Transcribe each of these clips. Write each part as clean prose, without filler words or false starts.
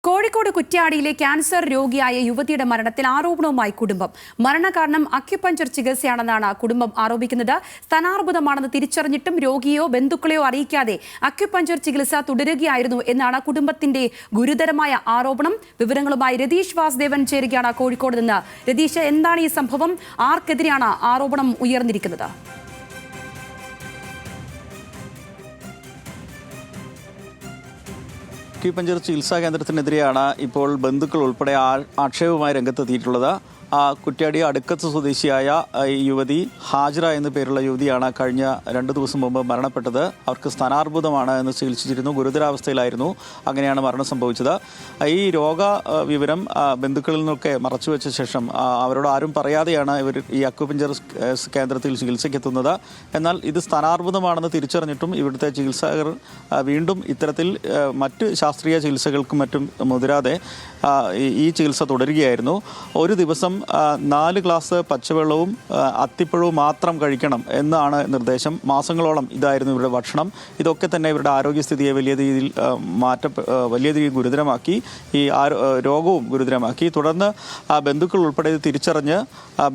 Kozhikode കുറ്റ്യാടിയിലെ cancer രോഗിയായ യുവതിയുടെ മരണത്തിൽ ആരോപണവുമായി കുടുംബം. മരണകാരണം അക്യുപഞ്ചർ ചികിത്സയാണെന്നാണ് കുടുംബം ആരോപിക്കുന്നത്. സ്തനാർബുദമാണെന്ന് തിരിച്ചറിഞ്ഞിട്ടും രോഗിയോ ബന്ധുക്കളെയോ അറിയിക്കാതെ അക്യുപഞ്ചർ ചികിത്സ തുടരുകയായിരുന്നു എന്നാണ് കുടുംബത്തിന്റെ ഗുരുതരമായ ആരോപണം. വിവരങ്ങളുമായി രതീഷ് വാസുദേവൻ ചേരുകയാണ് കോഴിക്കോട് നിന്ന്. രതീഷ്, എന്താണ് ഈ സംഭവം? ആർക്കെതിരെയാണ് ആരോപണം ഉയർന്നിരിക്കുന്നത്? അക്യുപഞ്ചർ ചികിത്സാ കേന്ദ്രത്തിനെതിരെയാണ് ഇപ്പോൾ ബന്ധുക്കൾ ഉൾപ്പെടെ ആക്ഷേപവുമായി രംഗത്തെത്തിയിട്ടുള്ളത്. കുറ്റ്യാടി അടുക്കത്ത് സ്വദേശിയായ യുവതി ഹാജിറ എന്നു പേരുള്ള യുവതിയാണ് കഴിഞ്ഞ 2 ദിവസം മുമ്പ് മരണപ്പെട്ടത്. അവർക്ക് സ്തനാർബുദമാണ് എന്ന് ചികിത്സിച്ചിരുന്നു. ഗുരുതരാവസ്ഥയിലായിരുന്നു. അങ്ങനെയാണ് മരണം സംഭവിച്ചത്. ഈ രോഗ വിവരം ബന്ധുക്കളിൽ നിന്നൊക്കെ മറച്ചുവെച്ച ശേഷം അവരോട് ആരും പറയാതെയാണ് ഇവർ ഈ അക്യുപഞ്ചർ കേന്ദ്രത്തിൽ ചികിത്സയ്ക്കെത്തുന്നത്. എന്നാൽ ഇത് സ്തനാർബുദമാണെന്ന് തിരിച്ചറിഞ്ഞിട്ടും ഇവിടുത്തെ ചികിത്സകർ വീണ്ടും ഇത്തരത്തിൽ മറ്റ് ശാസ്ത്രീയ ചികിത്സകൾക്കും മറ്റും മുതിരാതെ ഈ ചികിത്സ തുടരുകയായിരുന്നു. ഒരു ദിവസം 4 ഗ്ലാസ് പച്ചവെള്ളവും അത്തിപ്പഴവും മാത്രം കഴിക്കണം എന്നാണ് നിർദ്ദേശം. മാസങ്ങളോളം ഇതായിരുന്നു ഇവരുടെ ഭക്ഷണം. ഇതൊക്കെ തന്നെ ഇവരുടെ ആരോഗ്യസ്ഥിതിയെ വലിയ രീതിയിൽ ഗുരുതരമാക്കി. ഈ രോഗവും ഗുരുതരമാക്കി. തുടർന്ന് ബന്ധുക്കൾ ഉൾപ്പെടെ തിരിച്ചറിഞ്ഞ്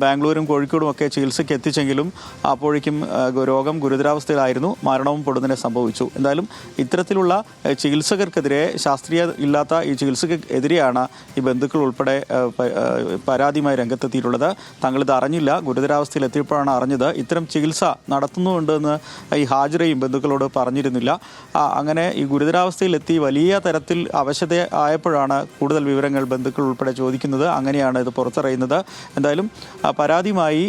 ബാംഗ്ലൂരും കോഴിക്കോടും ഒക്കെ ചികിത്സയ്ക്ക് എത്തിച്ചെങ്കിലും അപ്പോഴേക്കും രോഗം ഗുരുതരാവസ്ഥയിലായിരുന്നു. മരണവും പൊടുന്നനെ സംഭവിച്ചു. എന്തായാലും ഇത്തരത്തിലുള്ള ചികിത്സകർക്കെതിരെ, ശാസ്ത്രീയ ഇല്ലാത്ത ഈ ചികിത്സക്കെതിരെയാണ് ഈ ബന്ധുക്കൾ ഉൾപ്പെടെ പരാതിയുമായി രംഗത്തെത്തിയിട്ടുള്ളത്. തങ്ങളിത് അറിഞ്ഞില്ല, ഗുരുതരാവസ്ഥയിൽ എത്തിയപ്പോഴാണ് അറിഞ്ഞത്. ഇത്തരം ചികിത്സ നടത്തുന്നുണ്ടെന്ന് ഈ ഹാജിറയും ബന്ധുക്കളോട് പറഞ്ഞിരുന്നില്ല. അങ്ങനെ ഈ ഗുരുതരാവസ്ഥയിലെത്തി വലിയ തരത്തിൽ അവശത ആയപ്പോഴാണ് കൂടുതൽ വിവരങ്ങൾ ബന്ധുക്കൾ ഉൾപ്പെടെ ചോദിക്കുന്നത്. അങ്ങനെയാണ് ഇത് പുറത്തറിയുന്നത്. എന്തായാലും പരാതിയുമായി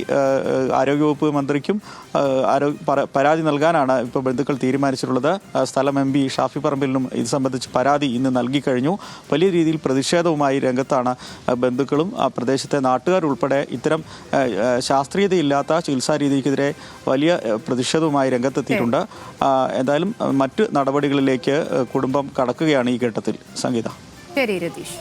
ആരോഗ്യവകുപ്പ് മന്ത്രിക്കും പരാതി നൽകാനാണ് ഇപ്പോൾ ബന്ധുക്കൾ തീരുമാനിച്ചിട്ടുള്ളത്. സ്ഥലം MP ഷാഫി പറമ്പിലിനും ഇത് സംബന്ധിച്ച് പരാതി ഇന്ന് നൽകിക്കഴിഞ്ഞു. വലിയ രീതിയിൽ പ്രതിഷേധവുമായി രംഗത്താണ് ബന്ധുക്കളും പ്രദേശത്തെ നാട്ടുകാരുൾപ്പെടെ. ഇത്തരം ശാസ്ത്രീയതയില്ലാത്ത ചികിത്സാ രീതിക്കെതിരെ വലിയ പ്രതിഷേധവുമായി രംഗത്തെത്തിയിട്ടുണ്ട്. എന്തായാലും മറ്റ് നടപടികളിലേക്ക് കുടുംബം കടക്കുകയാണ് ഈ ഘട്ടത്തിൽ. സംഗീത. ശരി രതീഷ്.